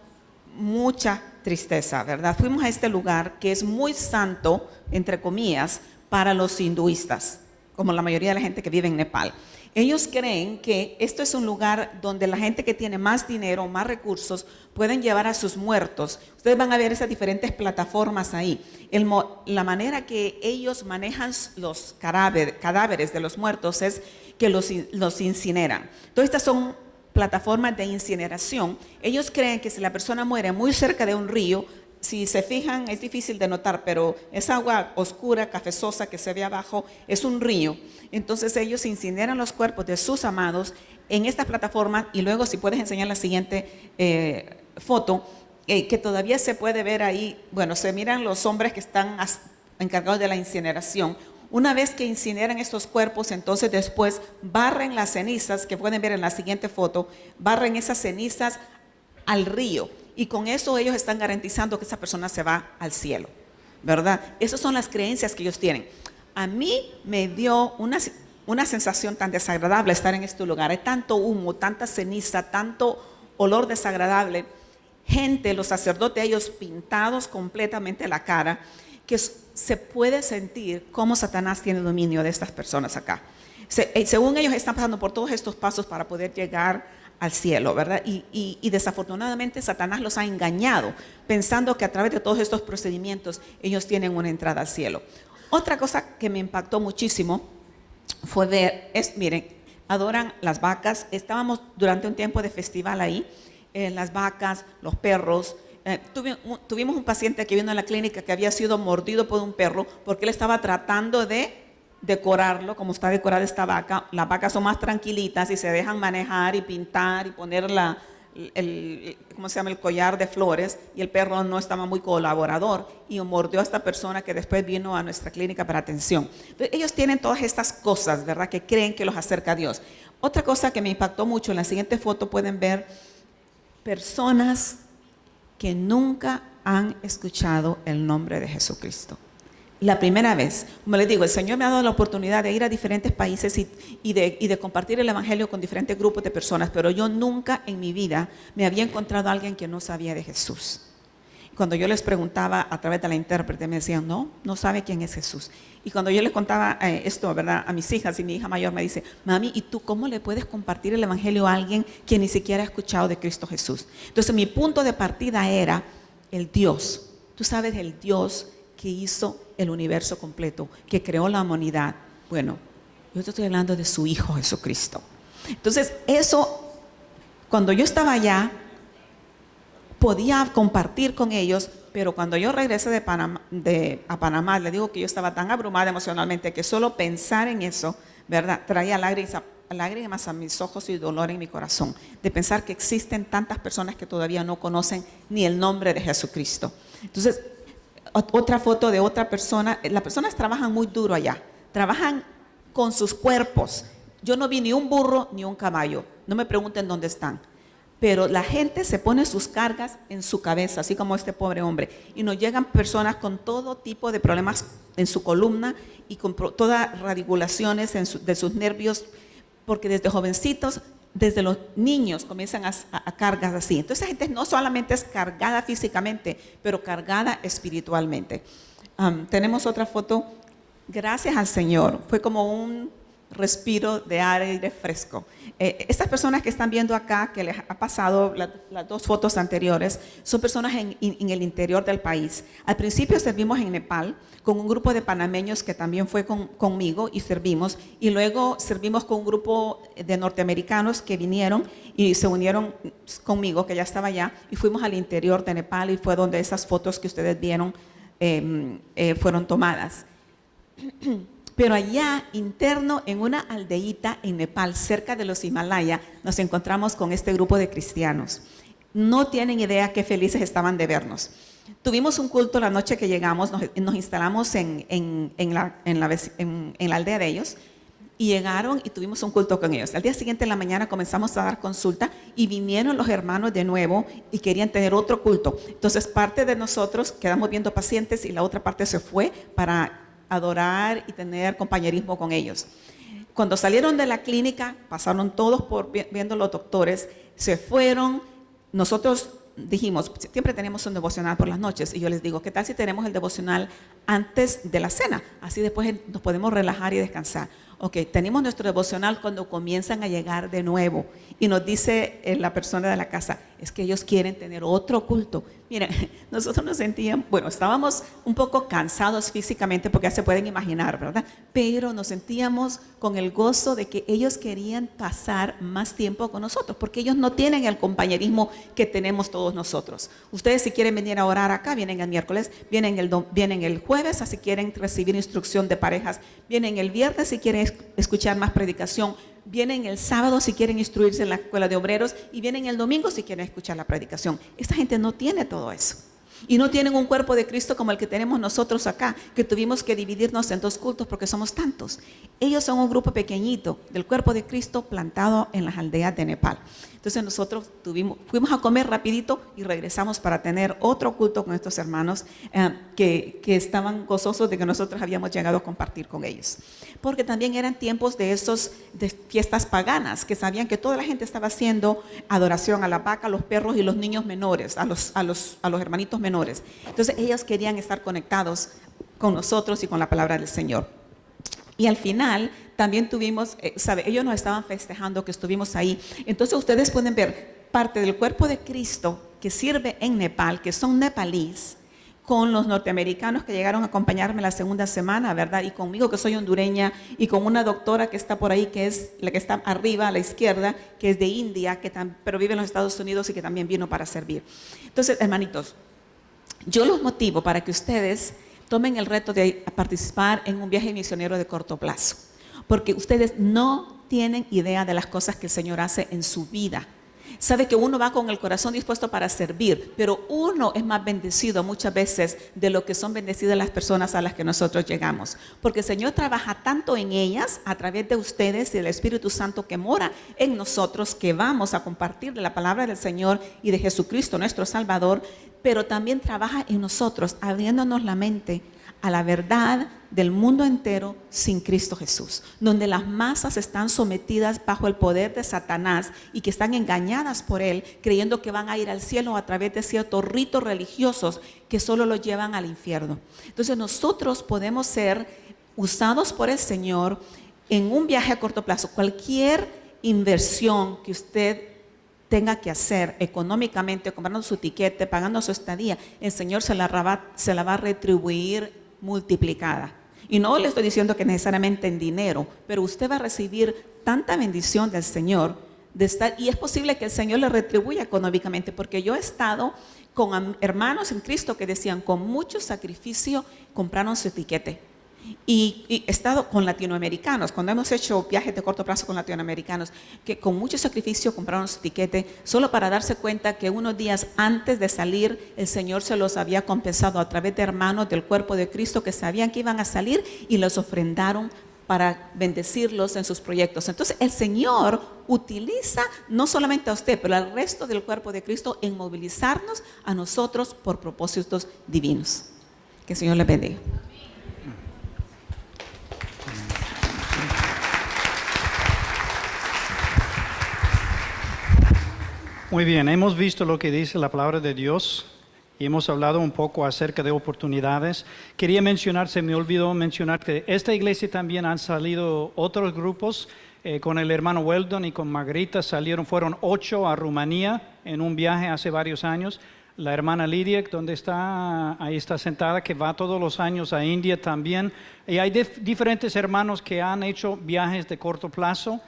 mucha tristeza, ¿verdad? Fuimos a este lugar que es muy santo, entre comillas, para los hinduistas, como la mayoría de la gente que vive en Nepal. Ellos creen que esto es un lugar donde la gente que tiene más dinero, más recursos, pueden llevar a sus muertos. Ustedes van a ver esas diferentes plataformas ahí. La manera que ellos manejan los cadáveres de los muertos es que los incineran. Todas estas son plataformas de incineración. Ellos creen que si la persona muere muy cerca de un río, si se fijan, es difícil de notar, pero esa agua oscura, cafezosa que se ve abajo, es un río. Entonces ellos incineran los cuerpos de sus amados en estas plataformas y luego, si puedes enseñar la siguiente foto, que todavía se puede ver ahí, bueno, se miran los hombres que están encargados de la incineración. Una vez que incineran estos cuerpos, entonces después barren las cenizas, que pueden ver en la siguiente foto, barren esas cenizas al río. Y con eso ellos están garantizando que esa persona se va al cielo, ¿verdad? Esas son las creencias que ellos tienen. A mí me dio una sensación tan desagradable estar en este lugar. Hay tanto humo, tanta ceniza, tanto olor desagradable. Gente, los sacerdotes, ellos pintados completamente la cara, que se puede sentir cómo Satanás tiene dominio de estas personas acá. Según ellos están pasando por todos estos pasos para poder llegar al cielo, ¿verdad? Y desafortunadamente Satanás los ha engañado, pensando que a través de todos estos procedimientos ellos tienen una entrada al cielo. Otra cosa que me impactó muchísimo fue ver, miren, adoran las vacas. Estábamos durante un tiempo de festival ahí, las vacas, los perros. Tuvimos un paciente que vino a la clínica que había sido mordido por un perro porque él estaba tratando de decorarlo como está decorada esta vaca. Las vacas son más tranquilitas y se dejan manejar y pintar y poner ¿cómo se llama? El collar de flores, y el perro no estaba muy colaborador y mordió a esta persona que después vino a nuestra clínica para atención. Entonces, ellos tienen todas estas cosas, ¿verdad?, que creen que los acerca a Dios. Otra cosa que me impactó mucho, en la siguiente foto pueden ver personas que nunca han escuchado el nombre de Jesucristo. La primera vez, como les digo, el Señor me ha dado la oportunidad de ir a diferentes países y de compartir el Evangelio con diferentes grupos de personas, pero yo nunca en mi vida me había encontrado a alguien que no sabía de Jesús. Cuando yo les preguntaba a través de la intérprete, me decían, no sabe quién es Jesús. Y cuando yo les contaba esto, ¿verdad?, a mis hijas, y mi hija mayor me dice, mami, ¿y tú cómo le puedes compartir el Evangelio a alguien que ni siquiera ha escuchado de Cristo Jesús? Entonces mi punto de partida era el Dios. Tú sabes, el Dios que hizo el universo completo, que creó la humanidad. Bueno, yo te estoy hablando de su Hijo Jesucristo. Entonces, eso, cuando yo estaba allá, podía compartir con ellos, pero cuando yo regresé a Panamá, le digo que yo estaba tan abrumada emocionalmente que solo pensar en eso, ¿verdad?, traía lágrimas a mis ojos y dolor en mi corazón, de pensar que existen tantas personas que todavía no conocen ni el nombre de Jesucristo. Entonces, otra foto de otra persona. Las personas trabajan muy duro allá, trabajan con sus cuerpos. Yo no vi ni un burro ni un caballo, no me pregunten dónde están, pero la gente se pone sus cargas en su cabeza, así como este pobre hombre, y nos llegan personas con todo tipo de problemas en su columna y con todas radiculaciones de sus nervios, porque desde jovencitos, desde los niños comienzan a cargas así. Entonces esa gente no solamente es cargada físicamente, pero cargada espiritualmente. Tenemos otra foto. Gracias al Señor, fue como un respiro de aire fresco. Estas personas que están viendo acá, que les ha pasado las dos fotos anteriores, son personas en el interior del país. Al principio servimos en Nepal con un grupo de panameños que también fue conmigo y servimos, y luego servimos con un grupo de norteamericanos que vinieron y se unieron conmigo, que ya estaba allá, y fuimos al interior de Nepal, y fue donde esas fotos que ustedes vieron fueron tomadas. Pero allá, interno, en una aldeíta en Nepal, cerca de los Himalaya, nos encontramos con este grupo de cristianos. No tienen idea qué felices estaban de vernos. Tuvimos un culto la noche que llegamos, nos instalamos en la aldea de ellos, y llegaron y tuvimos un culto con ellos. Al día siguiente en la mañana comenzamos a dar consulta y vinieron los hermanos de nuevo y querían tener otro culto. Entonces parte de nosotros quedamos viendo pacientes y la otra parte se fue para adorar y tener compañerismo con ellos. Cuando salieron de la clínica, pasaron todos por viendo los doctores, se fueron. Nosotros dijimos, siempre tenemos un devocional por las noches, y yo les digo, ¿qué tal si tenemos el devocional antes de la cena? Así después nos podemos relajar y descansar. Ok, tenemos nuestro devocional cuando comienzan a llegar de nuevo y nos dice la persona de la casa, es que ellos quieren tener otro culto. Miren, nosotros nos sentíamos, bueno, estábamos un poco cansados físicamente, porque ya se pueden imaginar, ¿verdad? Pero nos sentíamos con el gozo de que ellos querían pasar más tiempo con nosotros, porque ellos no tienen el compañerismo que tenemos todos nosotros. Ustedes, si quieren venir a orar acá, vienen el miércoles, vienen el jueves, si quieren recibir instrucción de parejas, vienen el viernes si quieren escuchar más predicación, vienen el sábado si quieren instruirse en la escuela de obreros, y vienen el domingo si quieren escuchar la predicación. Esta gente no tiene todo eso. Y no tienen un cuerpo de Cristo como el que tenemos nosotros acá, que tuvimos que dividirnos en 2 cultos porque somos tantos. Ellos son un grupo pequeñito del cuerpo de Cristo plantado en las aldeas de Nepal. Entonces nosotros fuimos a comer rapidito y regresamos para tener otro culto con estos hermanos que estaban gozosos de que nosotros habíamos llegado a compartir con ellos. Porque también eran tiempos de fiestas paganas, que sabían que toda la gente estaba haciendo adoración a la vaca, a los perros y los niños menores, a los hermanitos menores. Entonces ellos querían estar conectados con nosotros y con la palabra del Señor. Y al final también tuvimos, ellos nos estaban festejando que estuvimos ahí. Entonces ustedes pueden ver parte del cuerpo de Cristo que sirve en Nepal, que son nepalíes, con los norteamericanos que llegaron a acompañarme la segunda semana, ¿verdad? Y conmigo, que soy hondureña, y con una doctora que está por ahí, que es la que está arriba a la izquierda, que es de India, pero vive en los Estados Unidos y que también vino para servir. Entonces, hermanitos, yo los motivo para que ustedes tomen el reto de participar en un viaje misionero de corto plazo, porque ustedes no tienen idea de las cosas que el Señor hace en su vida. Sabe que uno va con el corazón dispuesto para servir, pero uno es más bendecido muchas veces de lo que son bendecidas las personas a las que nosotros llegamos, porque el Señor trabaja tanto en ellas a través de ustedes y del Espíritu Santo que mora en nosotros, que vamos a compartir de la palabra del Señor y de Jesucristo nuestro Salvador, pero también trabaja en nosotros abriéndonos la mente a la verdad del mundo entero sin Cristo Jesús, donde las masas están sometidas bajo el poder de Satanás y que están engañadas por él, creyendo que van a ir al cielo a través de ciertos ritos religiosos que solo los llevan al infierno. Entonces nosotros podemos ser usados por el Señor en un viaje a corto plazo. Cualquier inversión que usted tenga que hacer económicamente, comprando su tiquete, pagando su estadía, el Señor se la va a retribuir multiplicada. Y no le estoy diciendo que necesariamente en dinero, pero usted va a recibir tanta bendición del Señor y es posible que el Señor le retribuya económicamente, porque yo he estado con hermanos en Cristo que decían, con mucho sacrificio compraron su tiquete. Y he estado con latinoamericanos, cuando hemos hecho viajes de corto plazo con latinoamericanos, que con mucho sacrificio compraron su tiquete solo para darse cuenta que unos días antes de salir el Señor se los había compensado a través de hermanos del cuerpo de Cristo que sabían que iban a salir y los ofrendaron para bendecirlos en sus proyectos. Entonces el Señor utiliza no solamente a usted, pero al resto del cuerpo de Cristo en movilizarnos a nosotros por propósitos divinos. Que el Señor les bendiga. Muy bien, hemos visto lo que dice la palabra de Dios y hemos hablado un poco acerca de oportunidades. Quería mencionar, se me olvidó mencionar que esta iglesia también han salido otros grupos, con el hermano Weldon y con Margarita fueron 8 a Rumanía en un viaje hace varios años. La hermana Lidia, donde está, ahí está sentada, que va todos los años a India también. Y hay diferentes hermanos que han hecho viajes de corto plazo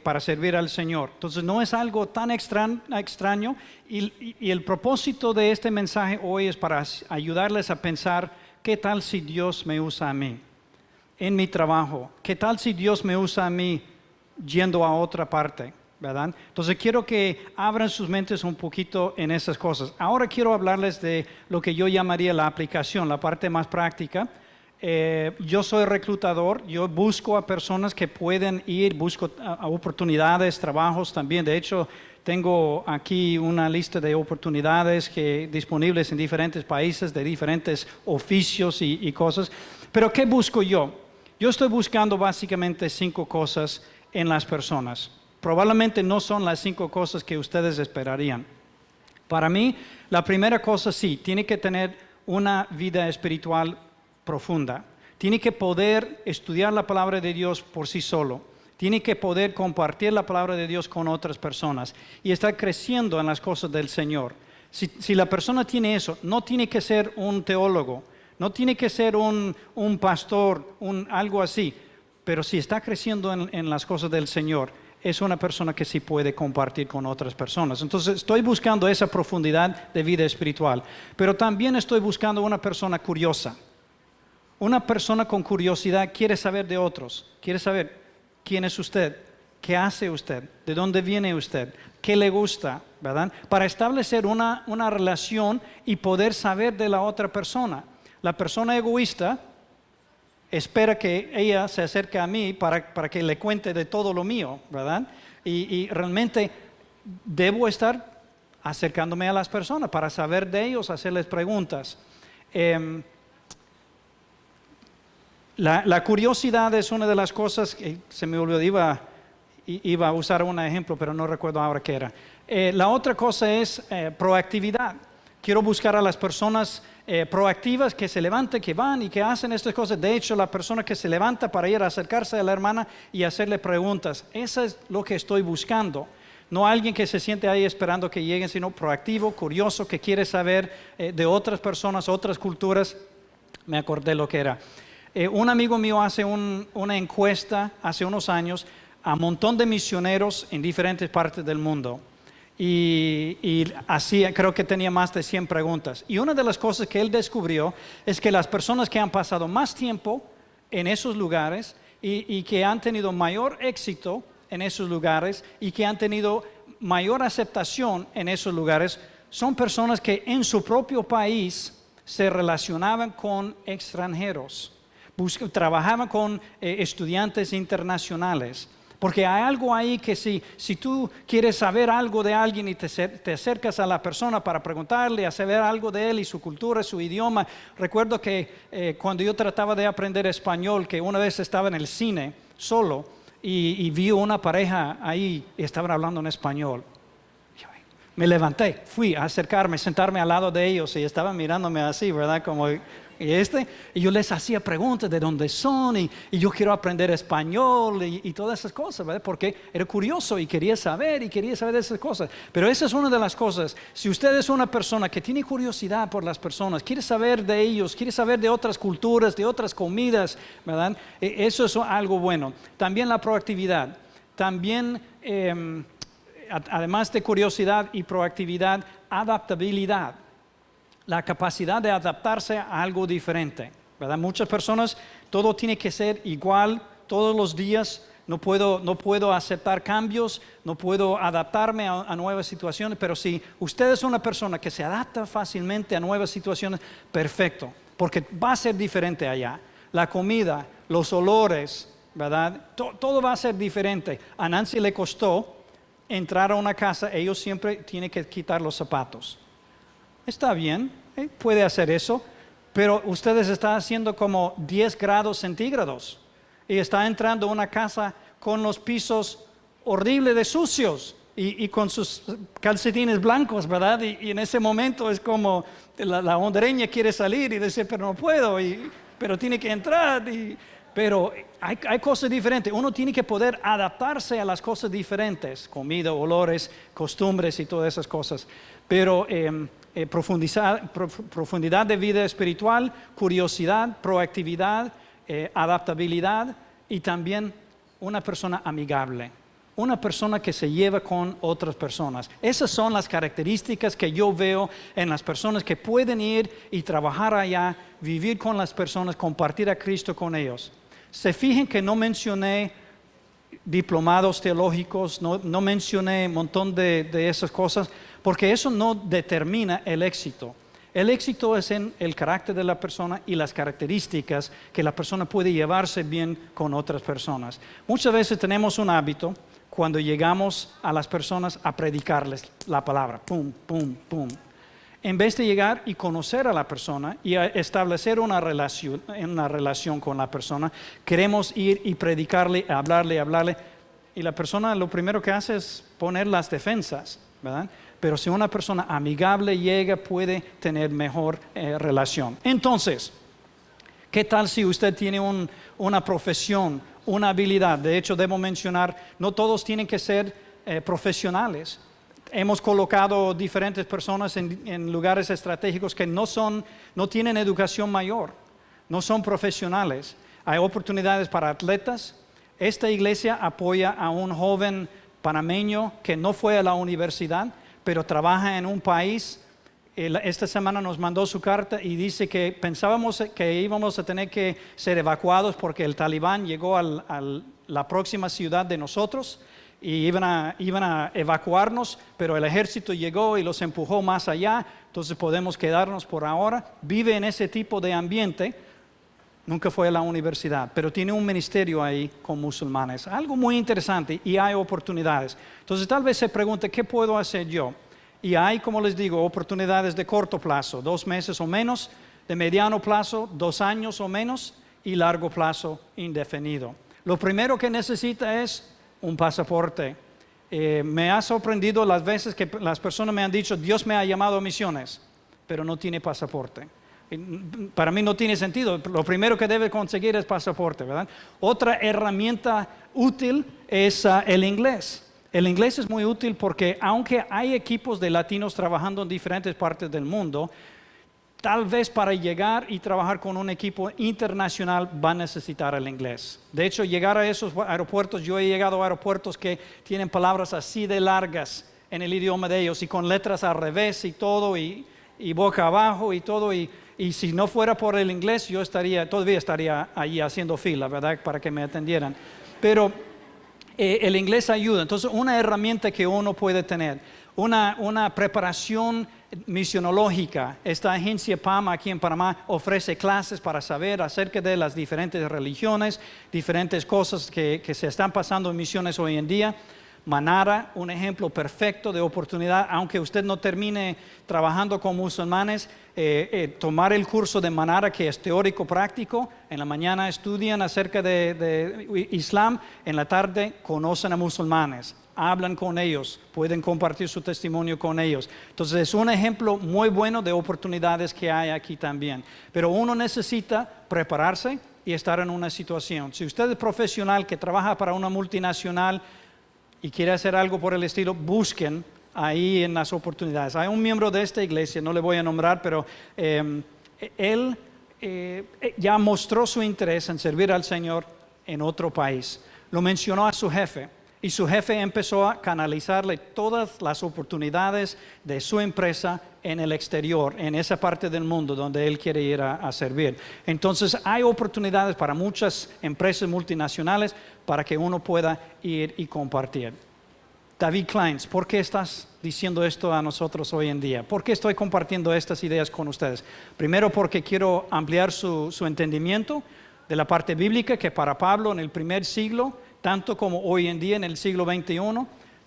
para servir al Señor. Entonces no es algo tan extraño y el propósito de este mensaje hoy es para ayudarles a pensar, ¿qué tal si Dios me usa a mí? en mi trabajo? ¿Qué tal si Dios me usa a mí yendo a otra parte? ¿Verdad? Entonces quiero que abran sus mentes un poquito en esas cosas. Ahora quiero hablarles de lo que yo llamaría la aplicación, la parte más práctica. Yo soy reclutador, yo busco a personas que pueden ir, busco a oportunidades, trabajos también. De hecho, tengo aquí una lista de oportunidades disponibles en diferentes países, de diferentes oficios y cosas. Pero ¿qué busco yo? Yo estoy buscando básicamente 5 cosas en las personas. Probablemente no son las 5 cosas que ustedes esperarían. Para mí, la primera cosa sí, tiene que tener una vida espiritual profunda. Tiene que poder estudiar la palabra de Dios por sí solo. Tiene que poder compartir la palabra de Dios con otras personas y estar creciendo en las cosas del Señor. Si la persona tiene eso, no tiene que ser un teólogo, no tiene que ser un pastor, algo así, pero si está creciendo en las cosas del Señor, es una persona que sí puede compartir con otras personas. Entonces estoy buscando esa profundidad de vida espiritual, pero también estoy buscando una persona curiosa. Una persona con curiosidad quiere saber de otros, quiere saber quién es usted, qué hace usted, de dónde viene usted, qué le gusta, ¿verdad? Para establecer una relación y poder saber de la otra persona. La persona egoísta espera que ella se acerque a mí para que le cuente de todo lo mío, ¿verdad? Y realmente debo estar acercándome a las personas para saber de ellos, hacerles preguntas. La curiosidad es una de las cosas que se me olvidó, iba a usar un ejemplo, pero no recuerdo ahora qué era. La otra cosa es proactividad. Quiero buscar a las personas proactivas que se levantan, que van y que hacen estas cosas. De hecho, la persona que se levanta para ir a acercarse a la hermana y hacerle preguntas, eso es lo que estoy buscando. No alguien que se siente ahí esperando que lleguen, sino proactivo, curioso, que quiere saber de otras personas, otras culturas. Me acordé lo que era. Un amigo mío hace una encuesta hace unos años a un montón de misioneros en diferentes partes del mundo. Y así creo que tenía más de 100 preguntas. Y una de las cosas que él descubrió es que las personas que han pasado más tiempo en esos lugares y que han tenido mayor éxito en esos lugares y que han tenido mayor aceptación en esos lugares son personas que en su propio país se relacionaban con extranjeros, trabajaban con estudiantes internacionales. Porque hay algo ahí que si tú quieres saber algo de alguien y te acercas a la persona para preguntarle, a saber algo de él y su cultura, su idioma. Recuerdo que cuando yo trataba de aprender español, que una vez estaba en el cine solo y vi una pareja ahí y estaban hablando en español. Me levanté, fui a acercarme, sentarme al lado de ellos y estaban mirándome así, ¿verdad? Como... Y yo les hacía preguntas de dónde son y yo quiero aprender español y todas esas cosas, ¿verdad? Porque era curioso y quería saber de esas cosas. Pero esa es una de las cosas. Si usted es una persona que tiene curiosidad por las personas, quiere saber de ellos, quiere saber de otras culturas, de otras comidas, ¿verdad? Eso es algo bueno. También la proactividad. También, además de curiosidad y proactividad, adaptabilidad. La capacidad de adaptarse a algo diferente, ¿verdad? Muchas personas, todo tiene que ser igual todos los días. No puedo aceptar cambios, no puedo adaptarme a nuevas situaciones, pero si usted es una persona que se adapta fácilmente a nuevas situaciones, perfecto, porque va a ser diferente allá. La comida, los olores, ¿verdad? Todo va a ser diferente. A Nancy le costó entrar a una casa, ellos siempre tienen que quitar los zapatos. Está bien, puede hacer eso, pero ustedes están haciendo como 10 grados centígrados y está entrando a una casa con los pisos horribles de sucios y con sus calcetines blancos, ¿verdad? Y en ese momento es como la hondureña quiere salir y dice, pero no puedo, pero tiene que entrar. Pero hay cosas diferentes. Uno tiene que poder adaptarse a las cosas diferentes, comida, olores, costumbres y todas esas cosas. Pero profundidad de vida espiritual, curiosidad, proactividad, adaptabilidad y también una persona amigable. Una persona que se lleva con otras personas. Esas son las características que yo veo en las personas que pueden ir y trabajar allá, vivir con las personas, compartir a Cristo con ellos. Se fijen que no mencioné diplomados teológicos, no mencioné un montón de esas cosas, porque eso no determina el éxito. El éxito es en el carácter de la persona y las características que la persona puede llevarse bien con otras personas. Muchas veces tenemos un hábito cuando llegamos a las personas a predicarles la palabra, pum, pum, pum. En vez de llegar y conocer a la persona y a establecer una relación con la persona, queremos ir y predicarle, hablarle. Y la persona lo primero que hace es poner las defensas, ¿verdad? Pero si una persona amigable llega, puede tener mejor relación. Entonces, ¿qué tal si usted tiene una profesión, una habilidad? De hecho, debo mencionar, no todos tienen que ser profesionales. Hemos colocado diferentes personas en lugares estratégicos que no tienen educación mayor, no son profesionales. Hay oportunidades para atletas. Esta iglesia apoya a un joven panameño que no fue a la universidad, pero trabaja en un país. Esta semana nos mandó su carta y dice que pensábamos que íbamos a tener que ser evacuados porque el talibán llegó a la próxima ciudad de nosotros y iban a evacuarnos, pero el ejército llegó y los empujó más allá, entonces podemos quedarnos por ahora. Vive en ese tipo de ambiente, nunca fue a la universidad, pero tiene un ministerio ahí con musulmanes, algo muy interesante y hay oportunidades. Entonces tal vez se pregunte, ¿qué puedo hacer yo? Y hay, como les digo, oportunidades de corto plazo, 2 meses o menos, de mediano plazo, 2 años o menos, y largo plazo indefinido. Lo primero que necesita es un pasaporte. Me ha sorprendido las veces que las personas me han dicho, Dios me ha llamado a misiones, pero no tiene pasaporte. Para mí no tiene sentido. Lo primero que debe conseguir es pasaporte, ¿verdad? Otra herramienta útil es el inglés. El inglés es muy útil porque aunque hay equipos de latinos trabajando en diferentes partes del mundo, tal vez para llegar y trabajar con un equipo internacional va a necesitar el inglés. De hecho, llegar a esos aeropuertos, yo he llegado a aeropuertos que tienen palabras así de largas en el idioma de ellos y con letras al revés y todo y boca abajo y todo. Y si no fuera por el inglés, yo todavía estaría ahí haciendo fila, ¿verdad? Para que me atendieran. Pero el inglés ayuda. Entonces, una herramienta que uno puede tener, una preparación misionológica. Esta agencia PAM aquí en Panamá ofrece clases para saber acerca de las diferentes religiones, diferentes cosas que se están pasando en misiones hoy en día. Manara, un ejemplo perfecto de oportunidad, aunque usted no termine trabajando con musulmanes, tomar el curso de Manara, que es teórico práctico. En la mañana estudian acerca de Islam, en la tarde conocen a musulmanes, hablan con ellos, pueden compartir su testimonio con ellos. Entonces es un ejemplo muy bueno de oportunidades que hay aquí también. Pero uno necesita prepararse y estar en una situación. Si usted es profesional que trabaja para una multinacional y quiere hacer algo por el estilo, busquen ahí en las oportunidades. Hay un miembro de esta iglesia, no le voy a nombrar, pero él ya mostró su interés en servir al Señor en otro país. Lo mencionó a su jefe y su jefe empezó a canalizarle todas las oportunidades de su empresa en el exterior, en esa parte del mundo donde él quiere ir a servir. Entonces hay oportunidades para muchas empresas multinacionales para que uno pueda ir y compartir. David Kleins, ¿por qué estás diciendo esto a nosotros hoy en día? ¿Por qué estoy compartiendo estas ideas con ustedes? Primero porque quiero ampliar su entendimiento de la parte bíblica, que para Pablo en el primer siglo, tanto como hoy en día en el siglo XXI,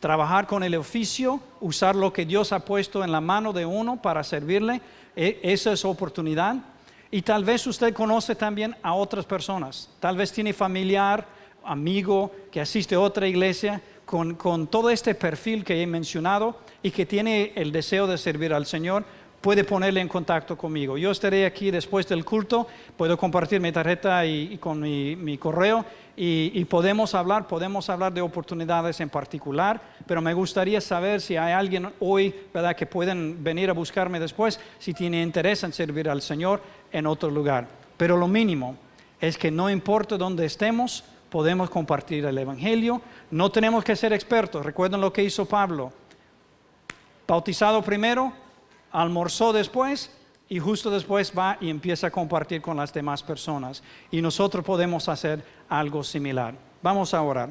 trabajar con el oficio, usar lo que Dios ha puesto en la mano de uno para servirle, esa es oportunidad. Y tal vez usted conoce también a otras personas, tal vez tiene familiar, amigo que asiste a otra iglesia con todo este perfil que he mencionado y que tiene el deseo de servir al Señor, puede ponerle en contacto conmigo. Yo estaré aquí después del culto, puedo compartir mi tarjeta y con mi correo y podemos hablar de oportunidades en particular, pero me gustaría saber si hay alguien hoy, ¿verdad?, que pueden venir a buscarme después, si tiene interés en servir al Señor en otro lugar. Pero lo mínimo es que no importa dónde estemos, podemos compartir el Evangelio. No tenemos que ser expertos. Recuerden lo que hizo Pablo. Bautizado primero, almorzó después y justo después va y empieza a compartir con las demás personas. Y nosotros podemos hacer algo similar. Vamos a orar.